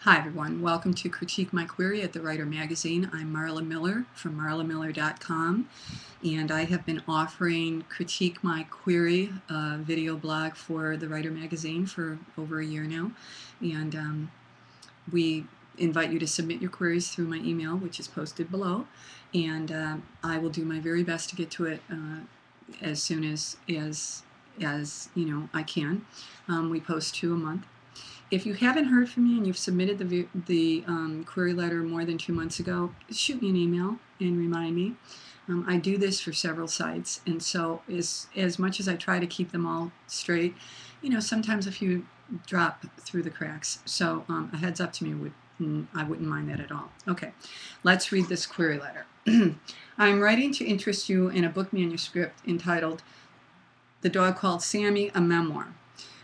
Hi everyone, welcome to Critique My Query at the Writer Magazine. I'm Marla Miller from marlamiller.com, and I have been offering Critique My Query, a video blog for the Writer Magazine, for over a year now. And we invite you to submit your queries through my email, which is posted below, and I will do my very best to get to it as soon as I can. We post 2 a month. If you haven't heard from me and you've submitted the query letter more than 2 months ago, shoot me an email and remind me. I do this for several sites, and so as much as I try to keep them all straight, sometimes a few drop through the cracks. So a heads up to me I wouldn't mind that at all. Okay, let's read this query letter. I'm writing to interest you in a book manuscript entitled The Dog Called Sammy, a Memoir.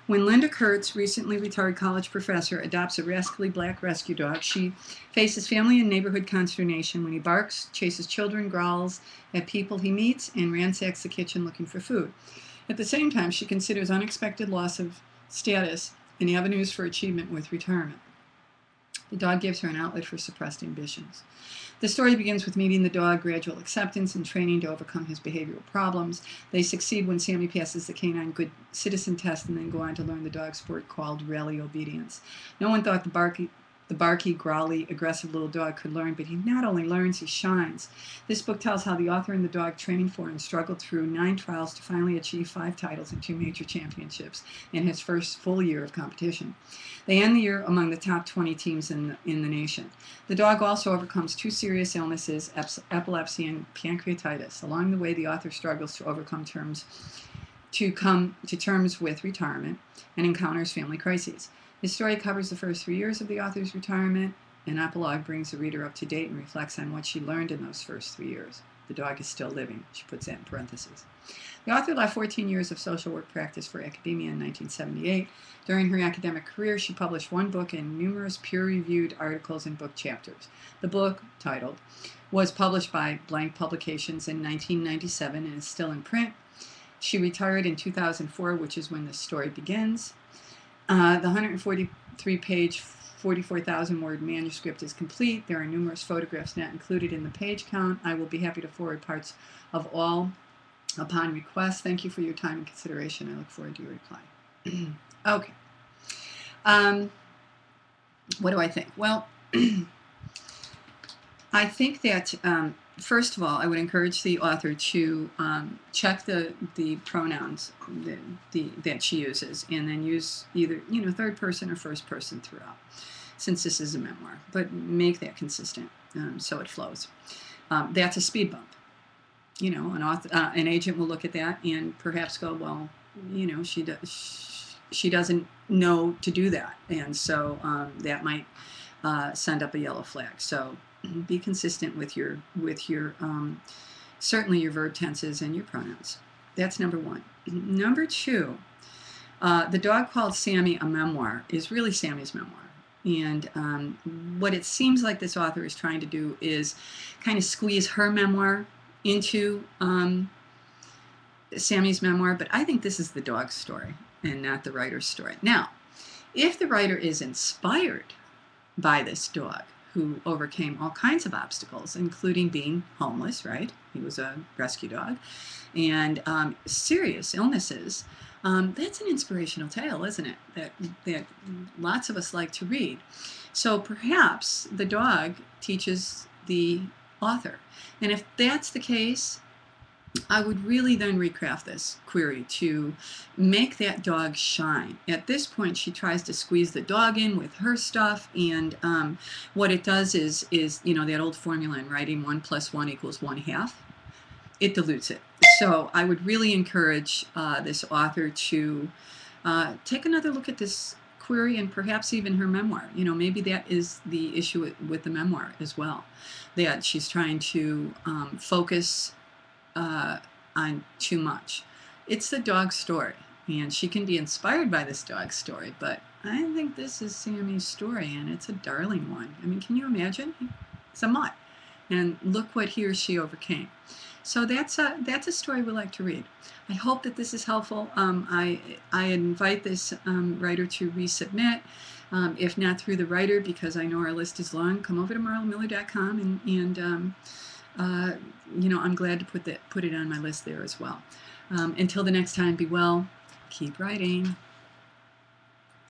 When Linda Kurtz, recently retired college professor, adopts a rascally black rescue dog, she faces family and neighborhood consternation when he barks, chases children, growls at people he meets, and ransacks the kitchen looking for food. At the same time, she considers unexpected loss of status and avenues for achievement with retirement. The dog gives her an outlet for suppressed ambitions. The story begins with meeting the dog, gradual acceptance, and training to overcome his behavioral problems. They succeed when Sammy passes the canine good citizen test and then go on to learn the dog sport called rally obedience. No one thought the barky, growly, aggressive little dog could learn, but he not only learns, he shines. This book tells how the author and the dog trained for and struggled through 9 trials to finally achieve 5 titles and 2 major championships in his first full year of competition. They end the year among the top 20 teams in the nation. The dog also overcomes 2 serious illnesses, epilepsy and pancreatitis. Along the way, the author struggles to come to terms with retirement and encounters family crises. His story covers the first 3 years of the author's retirement. An epilogue brings the reader up to date and reflects on what she learned in those first 3 years. The dog is still living. She puts that in parentheses. The author left 14 years of social work practice for academia in 1978. During her academic career, she published 1 book and numerous peer-reviewed articles and book chapters. The book, titled, was published by Blank Publications in 1997 and is still in print. She retired in 2004, which is when this story begins. The 143-page, 44,000-word manuscript is complete. There are numerous photographs not included in the page count. I will be happy to forward parts of all upon request. Thank you for your time and consideration. I look forward to your reply. Okay. What do I think? Well, I think that first of all, I would encourage the author to check the pronouns that she uses, and then use either third person or first person throughout, since this is a memoir. But make that consistent so it flows. That's a speed bump. An agent will look at that and perhaps go, well, she doesn't know to do that, and so that might send up a yellow flag. So be consistent with your certainly your verb tenses and your pronouns. That's number 1. Number 2, The Dog Called Sammy, a Memoir is really Sammy's memoir. And what it seems like this author is trying to do is kind of squeeze her memoir into Sammy's memoir, but I think this is the dog's story and not the writer's story. Now, if the writer is inspired by this dog, who overcame all kinds of obstacles, including being homeless, right? He was a rescue dog, and serious illnesses. That's an inspirational tale, isn't it? That lots of us like to read. So perhaps the dog teaches the author. And if that's the case, I would really then recraft this query to make that dog shine. At this point, she tries to squeeze the dog in with her stuff, and what it does is that old formula in writing, 1 + 1 = 1/2. It dilutes it. So I would really encourage this author to take another look at this query and perhaps even her memoir. Maybe that is the issue with the memoir as well, that she's trying to focus on too much. It's the dog's story, and she can be inspired by this dog's story, but I think this is Sammy's story, and it's a darling one. I mean, can you imagine? It's a mutt, and look what he or she overcame. So that's a story we like to read. I hope that this is helpful. I invite this writer to resubmit. If not through the writer, because I know our list is long, come over to marlamiller.com and you know, I'm glad to put it on my list there as well. Until the next time, be well, keep writing.